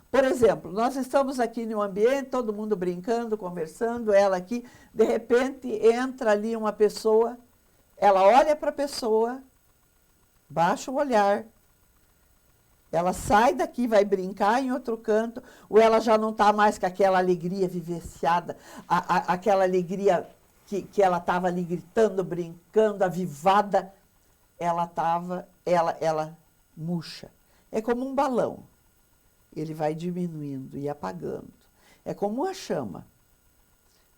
Por exemplo, nós estamos aqui em um ambiente, todo mundo brincando, conversando, ela aqui, de repente entra ali uma pessoa, ela olha para a pessoa, baixa o olhar, ela sai daqui, vai brincar em outro canto, ou ela já não está mais com aquela alegria vivenciada, aquela alegria que ela estava ali gritando, brincando, avivada, ela murcha. É como um balão. Ele vai diminuindo e apagando. É como uma chama.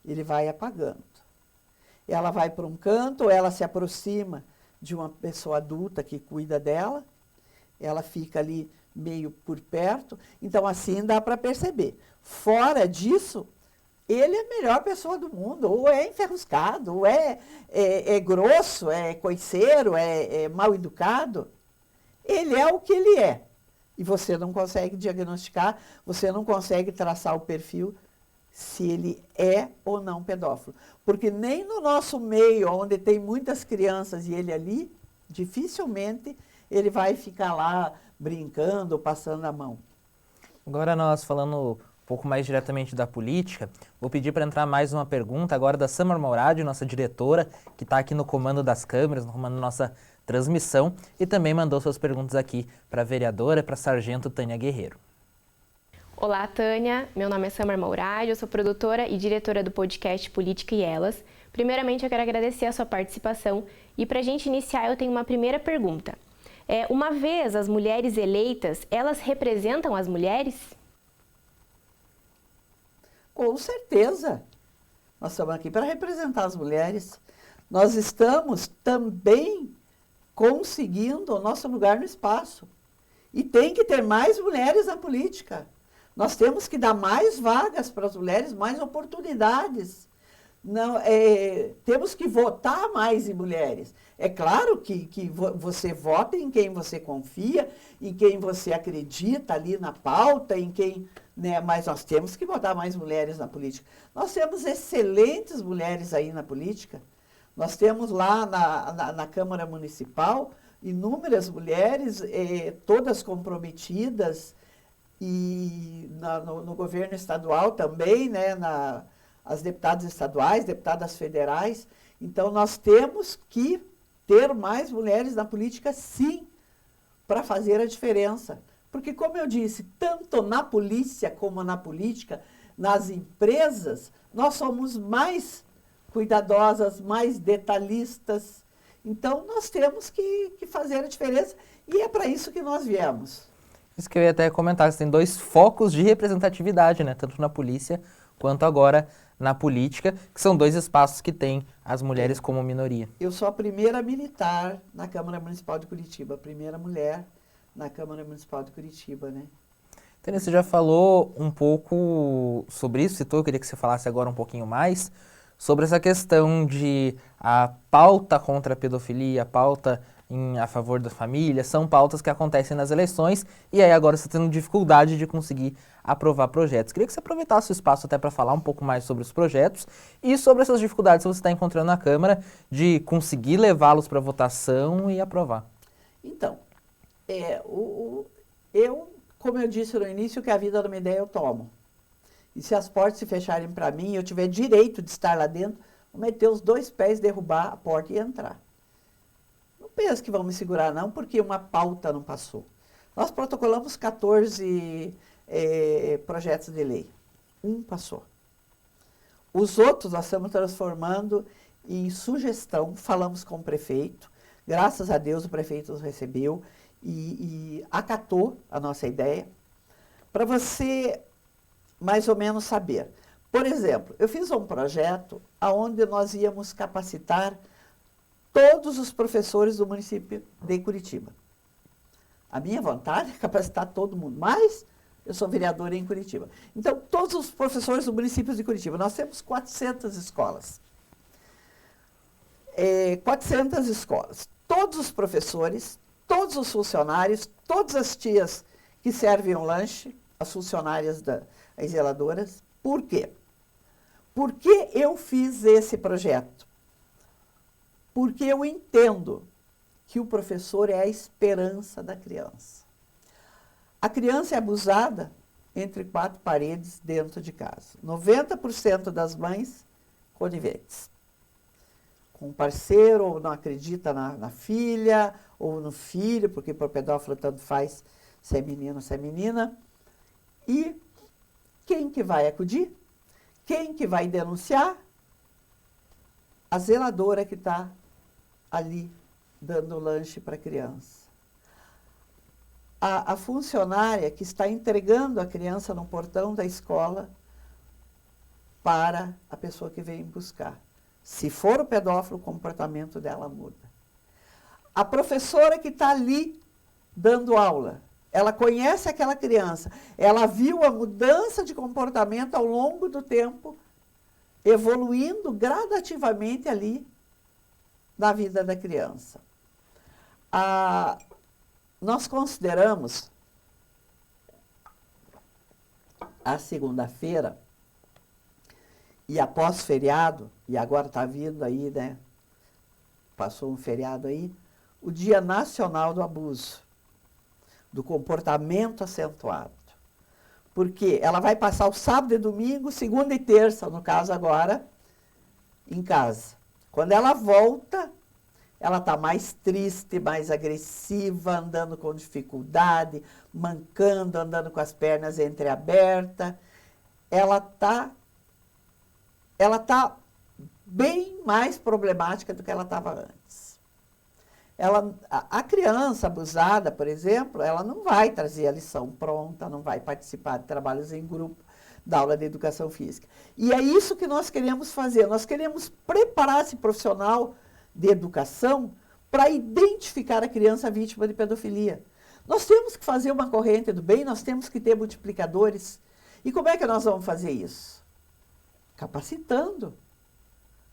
Ele vai apagando. Ela vai para um canto, ou ela se aproxima de uma pessoa adulta que cuida dela, ela fica ali meio por perto, então assim dá para perceber. Fora disso, ele é a melhor pessoa do mundo, ou é enferruscado, ou é grosso, é coiceiro, é mal educado. Ele é o que ele é. E você não consegue diagnosticar, você não consegue traçar o perfil se ele é ou não pedófilo. Porque nem no nosso meio, onde tem muitas crianças e ele ali, dificilmente ele vai ficar lá brincando, passando a mão. Agora nós falando um pouco mais diretamente da política, vou pedir para entrar mais uma pergunta agora da Samar Mourad, nossa diretora, que está aqui no comando das câmeras, no comando da nossa transmissão, e também mandou suas perguntas aqui para a vereadora e para a sargento Tânia Guerreiro. Olá, Tânia. Meu nome é Samar Mourad, eu sou produtora e diretora do podcast Política e Elas. Primeiramente, eu quero agradecer a sua participação e para a gente iniciar, eu tenho uma primeira pergunta. Uma vez as mulheres eleitas, elas representam as mulheres? Com certeza. Nós estamos aqui para representar as mulheres. Nós estamos também conseguindo o nosso lugar no espaço. E tem que ter mais mulheres na política. Nós temos que dar mais vagas para as mulheres, mais oportunidades. Não, temos que votar mais em mulheres. É claro que você vota em quem você confia, em quem você acredita ali na pauta, em quem, né, mas nós temos que botar mais mulheres na política. Nós temos excelentes mulheres aí na política. Nós temos lá na Câmara Municipal inúmeras mulheres, todas comprometidas, e no governo estadual também, né, as deputadas estaduais, deputadas federais. Então, nós temos que ter mais mulheres na política, sim, para fazer a diferença. Porque, como eu disse, tanto na polícia como na política, nas empresas, nós somos mais cuidadosas, mais detalhistas. Então, nós temos que fazer a diferença e é para isso que nós viemos. Isso que eu ia até comentar, você tem dois focos de representatividade, né? Tanto na polícia quanto agora na política, que são dois espaços que têm as mulheres como minoria. Eu sou a primeira militar na Câmara Municipal de Curitiba, a primeira mulher na Câmara Municipal de Curitiba, né? Tânia, você já falou um pouco sobre isso, citou, eu queria que você falasse agora um pouquinho mais sobre essa questão de a pauta contra a pedofilia, a pauta a favor da família, são pautas que acontecem nas eleições e aí agora você está tendo dificuldade de conseguir aprovar projetos. Queria que você aproveitasse o espaço até para falar um pouco mais sobre os projetos e sobre essas dificuldades que você está encontrando na Câmara de conseguir levá-los para votação e aprovar. Então, como eu disse no início, que a vida não me der, eu tomo. E se as portas se fecharem para mim, eu tiver direito de estar lá dentro, vou meter os dois pés, derrubar a porta e entrar. Não penso que vão me segurar, não, porque uma pauta não passou. Nós protocolamos 14 projetos de lei. Um passou. Os outros nós estamos transformando em sugestão, falamos com o prefeito, graças a Deus o prefeito nos recebeu e acatou a nossa ideia, para você mais ou menos saber. Por exemplo, eu fiz um projeto onde nós íamos capacitar todos os professores do município de Curitiba. A minha vontade é capacitar todo mundo, mas eu sou vereadora em Curitiba. Então, todos os professores do município de Curitiba, nós temos 400 escolas. 400 escolas. Todos os professores, todos os funcionários, todas as tias que servem o lanche, as funcionárias as zeladoras. Por quê? Por que eu fiz esse projeto? Porque eu entendo que o professor é a esperança da criança. A criança é abusada entre 4 paredes dentro de casa. 90% das mães coniventes. Com um parceiro, ou não acredita na filha, ou no filho, porque por pedófilo tanto faz se é menino, se é menina. E quem que vai acudir? Quem que vai denunciar? A zeladora que está ali dando lanche para a criança. A funcionária que está entregando a criança no portão da escola para a pessoa que vem buscar. Se for o pedófilo, o comportamento dela muda. A professora que está ali dando aula, ela conhece aquela criança, ela viu a mudança de comportamento ao longo do tempo, evoluindo gradativamente ali na vida da criança. Nós consideramos a segunda-feira, e após feriado, e agora está vindo aí, né? Passou um feriado aí, o Dia Nacional do Abuso, do comportamento acentuado. Porque ela vai passar o sábado e domingo, segunda e terça, no caso agora, em casa. Quando ela volta, ela está mais triste, mais agressiva, andando com dificuldade, mancando, andando com as pernas entreabertas. Ela está bem mais problemática do que ela estava antes. A criança abusada, por exemplo, ela não vai trazer a lição pronta, não vai participar de trabalhos em grupo, da aula de educação física. E é isso que nós queremos fazer. Nós queremos preparar esse profissional de educação para identificar a criança vítima de pedofilia. Nós temos que fazer uma corrente do bem, nós temos que ter multiplicadores. E como é que nós vamos fazer isso? Capacitando.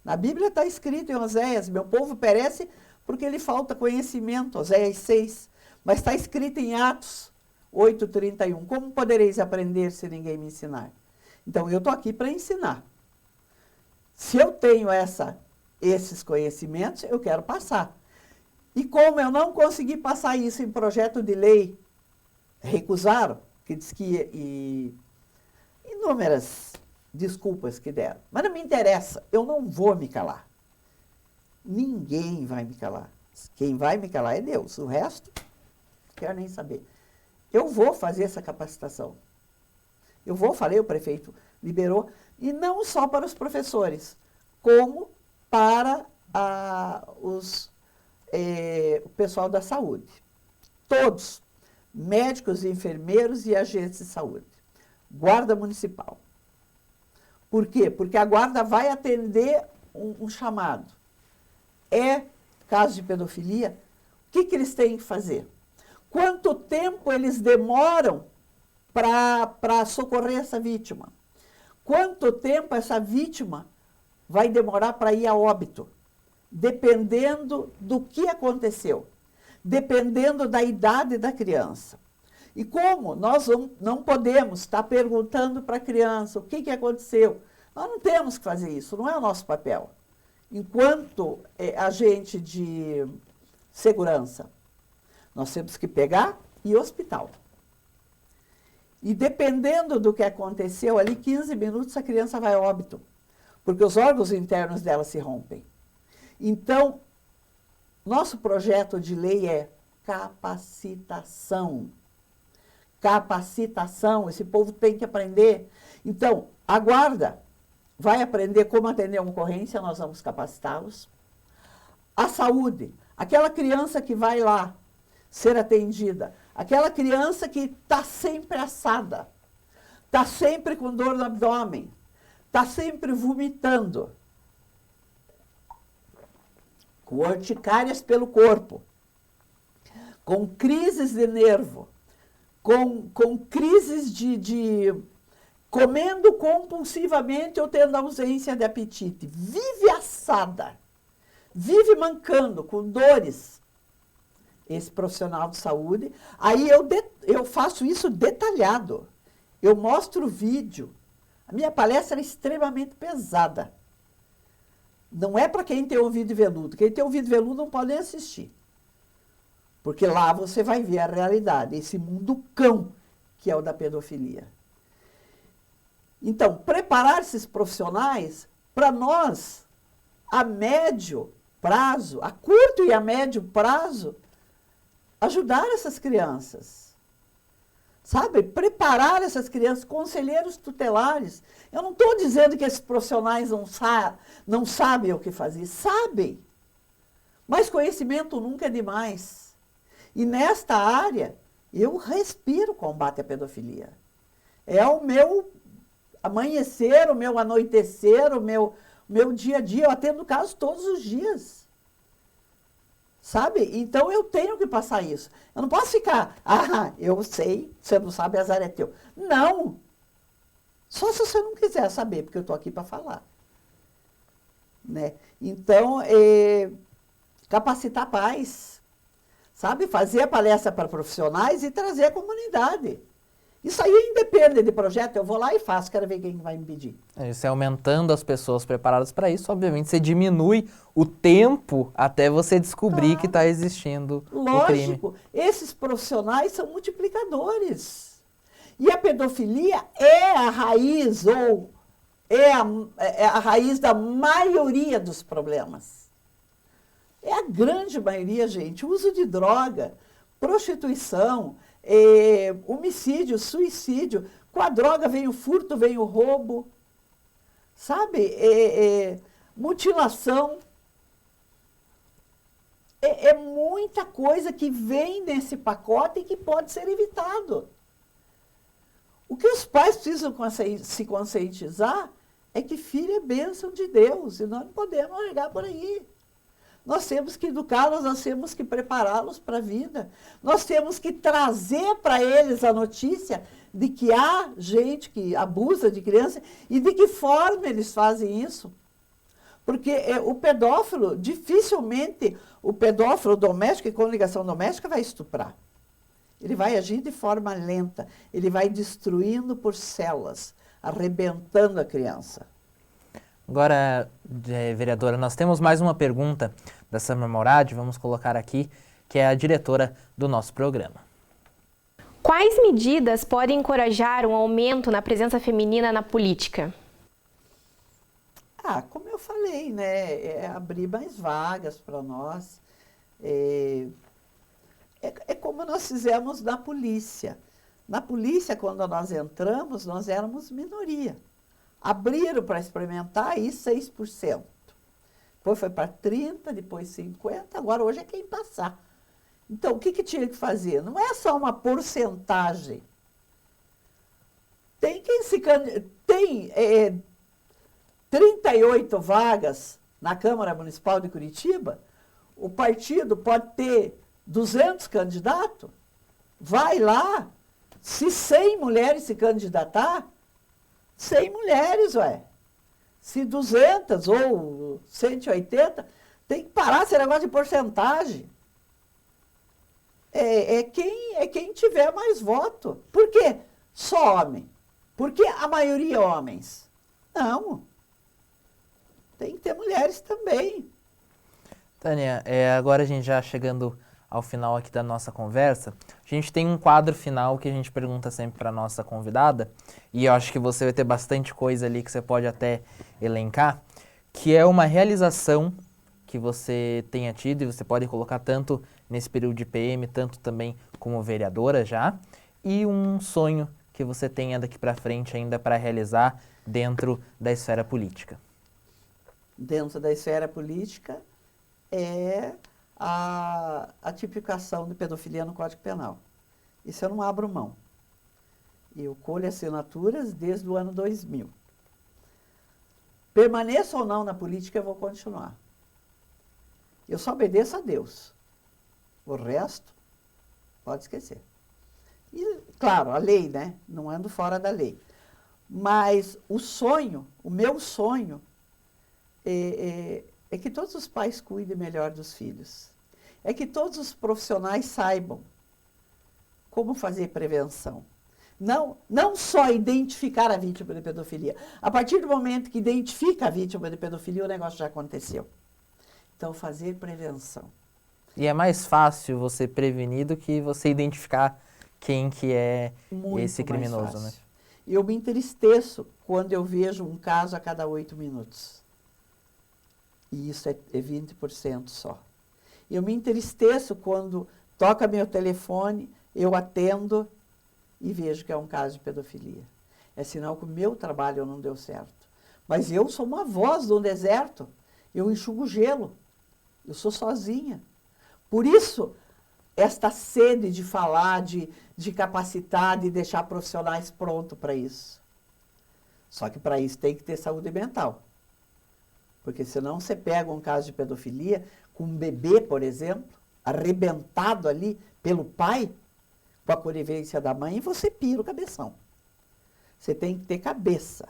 Na Bíblia está escrito em Oséias, meu povo perece porque lhe falta conhecimento, Oséias 6. Mas está escrito em Atos 8:31, como podereis aprender se ninguém me ensinar? Então, eu estou aqui para ensinar. Se eu tenho esses conhecimentos, eu quero passar. E como eu não consegui passar isso em projeto de lei, recusaram, que diz que inúmeras desculpas que deram. Mas não me interessa, eu não vou me calar. Ninguém vai me calar. Quem vai me calar é Deus. O resto, não quero nem saber. Eu vou fazer essa capacitação. O prefeito liberou, e não só para os professores, como para o pessoal da saúde. Todos, médicos, enfermeiros e agentes de saúde. Guarda municipal. Por quê? Porque a guarda vai atender um chamado. É caso de pedofilia, o que eles têm que fazer? Quanto tempo eles demoram para socorrer essa vítima? Quanto tempo essa vítima vai demorar para ir a óbito? Dependendo do que aconteceu, dependendo da idade da criança. E como nós não podemos estar perguntando para a criança o que aconteceu, nós não temos que fazer isso, não é o nosso papel. Enquanto agente de segurança, nós temos que pegar e ir ao hospital. E dependendo do que aconteceu, ali 15 minutos a criança vai a óbito, porque os órgãos internos dela se rompem. Então, nosso projeto de lei é capacitação. capacitação, esse povo tem que aprender. Então, a guarda vai aprender como atender uma ocorrência, nós vamos capacitá-los. A saúde, aquela criança que vai lá ser atendida, aquela criança que está sempre assada, está sempre com dor no abdômen, está sempre vomitando, com urticárias pelo corpo, com crises de nervo, com crises de comendo compulsivamente ou tendo ausência de apetite, vive assada, vive mancando, com dores. Esse profissional de saúde, aí eu faço isso detalhado, eu mostro o vídeo. A minha palestra é extremamente pesada. Não é para quem tem ouvido veludo. Quem tem ouvido veludo não pode nem assistir. Porque lá você vai ver a realidade, esse mundo cão que é o da pedofilia. Então, preparar esses profissionais para nós, a médio prazo, a curto e a médio prazo, ajudar essas crianças. Sabe? Preparar essas crianças, conselheiros tutelares. Eu não estou dizendo que esses profissionais não sabem o que fazer. Sabem. Mas conhecimento nunca é demais. E nesta área, eu respiro o combate à pedofilia. É o meu amanhecer, o meu anoitecer, o meu dia a dia. Eu atendo casos todos os dias. Sabe? Então eu tenho que passar isso. Eu não posso ficar, eu sei, você não sabe, azar é teu. Não! Só se você não quiser saber, porque eu estou aqui para falar. Né? Então, capacitar pais, sabe? Fazer a palestra para profissionais e trazer a comunidade. Isso aí independe de projeto, eu vou lá e faço, quero ver quem vai me pedir. Isso é aumentando as pessoas preparadas para isso, obviamente você diminui o tempo até você descobrir que está existindo o crime. Lógico, esses profissionais são multiplicadores. E a pedofilia é a raiz, ou é a raiz da maioria dos problemas. É a grande maioria, gente. Uso de droga, prostituição, homicídio, suicídio. Com a droga vem o furto, vem o roubo. Sabe? Mutilação. É muita coisa que vem nesse pacote e que pode ser evitado. O que os pais precisam se conscientizar é que filho é bênção de Deus e nós não podemos largar por aí. Nós temos que educá-los, nós temos que prepará-los para a vida. Nós temos que trazer para eles a notícia de que há gente que abusa de criança e de que forma eles fazem isso. Porque o pedófilo, dificilmente o pedófilo doméstico e com ligação doméstica vai estuprar. Ele vai agir de forma lenta, ele vai destruindo por células, arrebentando a criança. Agora, vereadora, nós temos mais uma pergunta da Samar Mourad, vamos colocar aqui, que é a diretora do nosso programa. Quais medidas podem encorajar um aumento na presença feminina na política? Como eu falei, né? Abrir mais vagas para nós. Como nós fizemos na polícia. Na polícia, quando nós entramos, nós éramos minoria. Abriram para experimentar aí 6%. Depois foi para 30%, depois 50%, agora hoje é quem passar. Então, o que tinha que fazer? Não é só uma porcentagem. Tem quem se tem 38 vagas na Câmara Municipal de Curitiba, o partido pode ter 200 candidatos, vai lá, se 100 mulheres se candidatar, 100 mulheres, ué. Se 200 ou 180, tem que parar esse negócio de porcentagem. Quem tiver mais voto. Por quê? Só homem. Por que a maioria homens? Não. Tem que ter mulheres também. Tânia, agora a gente já chegando ao final aqui da nossa conversa, a gente tem um quadro final que a gente pergunta sempre para a nossa convidada, e eu acho que você vai ter bastante coisa ali que você pode até elencar, que é uma realização que você tenha tido, e você pode colocar tanto nesse período de PM, tanto também como vereadora já, e um sonho que você tenha daqui para frente ainda para realizar dentro da esfera política. Dentro da esfera política é a tipificação de pedofilia no Código Penal. Isso eu não abro mão. Eu colho assinaturas desde o ano 2000. Permaneça ou não na política, eu vou continuar. Eu só obedeço a Deus. O resto, pode esquecer. E, claro, a lei, né? Não ando fora da lei. Mas o sonho, o meu sonho, é que todos os pais cuidem melhor dos filhos. É que todos os profissionais saibam como fazer prevenção. Não só identificar a vítima de pedofilia. A partir do momento que identifica a vítima de pedofilia, o negócio já aconteceu. Então, fazer prevenção. E é mais fácil você prevenir do que você identificar quem que é Muito esse criminoso, mais né? fácil. Eu me entristeço quando eu vejo um caso a cada 8 minutos. E isso é 20% só. Eu me entristeço quando toca meu telefone, eu atendo e vejo que é um caso de pedofilia. É sinal que o meu trabalho não deu certo. Mas eu sou uma voz do deserto. Eu enxugo gelo. Eu sou sozinha. Por isso, esta sede de falar, de capacitar, de deixar profissionais prontos para isso. Só que para isso tem que ter saúde mental. Porque senão você pega um caso de pedofilia com um bebê, por exemplo, arrebentado ali pelo pai, com a conivência da mãe, e você pira o cabeção. Você tem que ter cabeça.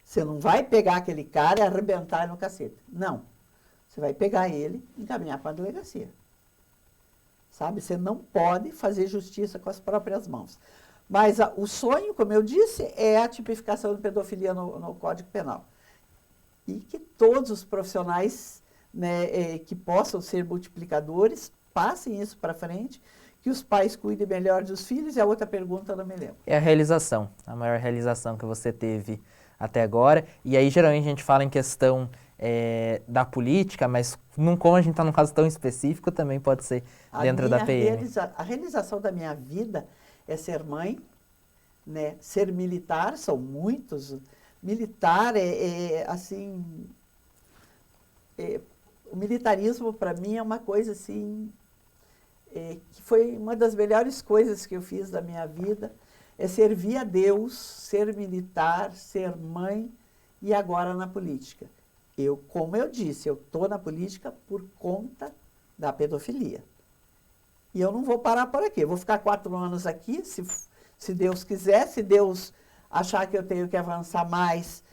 Você não vai pegar aquele cara e arrebentar no cacete. Não. Você vai pegar ele e encaminhar para a delegacia. Sabe? Você não pode fazer justiça com as próprias mãos. Mas o sonho, como eu disse, é a tipificação de pedofilia no Código Penal. E que todos os profissionais, né, que possam ser multiplicadores passem isso para frente, que os pais cuidem melhor dos filhos. E a outra pergunta eu não me lembro. É a realização, a maior realização que você teve até agora. E aí, geralmente, a gente fala em questão da política, mas como a gente está num caso tão específico, também pode ser dentro da PM. A realização da minha vida é ser mãe, né? Ser militar, são muitos. Militar assim... o militarismo, para mim, é uma coisa assim... que foi uma das melhores coisas que eu fiz da minha vida, é servir a Deus, ser militar, ser mãe e agora na política. Como eu disse, eu estou na política por conta da pedofilia. E eu não vou parar por aqui. Eu vou ficar 4 anos aqui, se Deus quiser. Se Deus achar que eu tenho que avançar mais,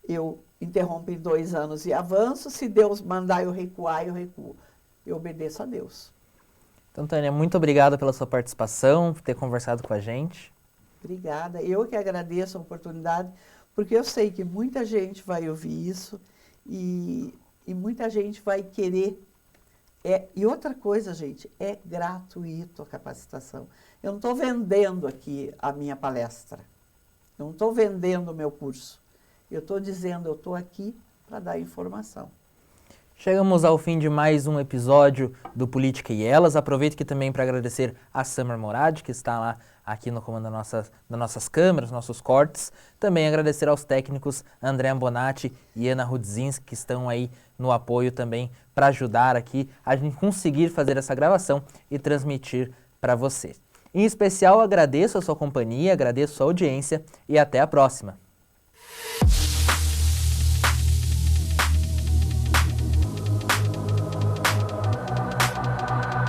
eu interrompo em 2 anos e avanço. Se Deus mandar eu recuar, eu recuo. Eu obedeço a Deus. Então, Tânia, muito obrigado pela sua participação, por ter conversado com a gente. Obrigada. Eu que agradeço a oportunidade, porque eu sei que muita gente vai ouvir isso e muita gente vai querer. E outra coisa, gente, é gratuito a capacitação. Eu não estou vendendo aqui a minha palestra. Eu não estou vendendo o meu curso. Eu estou dizendo, eu estou aqui para dar informação. Chegamos ao fim de mais um episódio do Política e Elas. Aproveito aqui também para agradecer a Samar Morad, que está lá aqui no comando das nossas câmeras, nossos cortes. Também agradecer aos técnicos André Bonatti e Ana Rudzinski, que estão aí no apoio também para ajudar aqui a gente conseguir fazer essa gravação e transmitir para você. Em especial, agradeço a sua companhia, agradeço a sua audiência e até a próxima.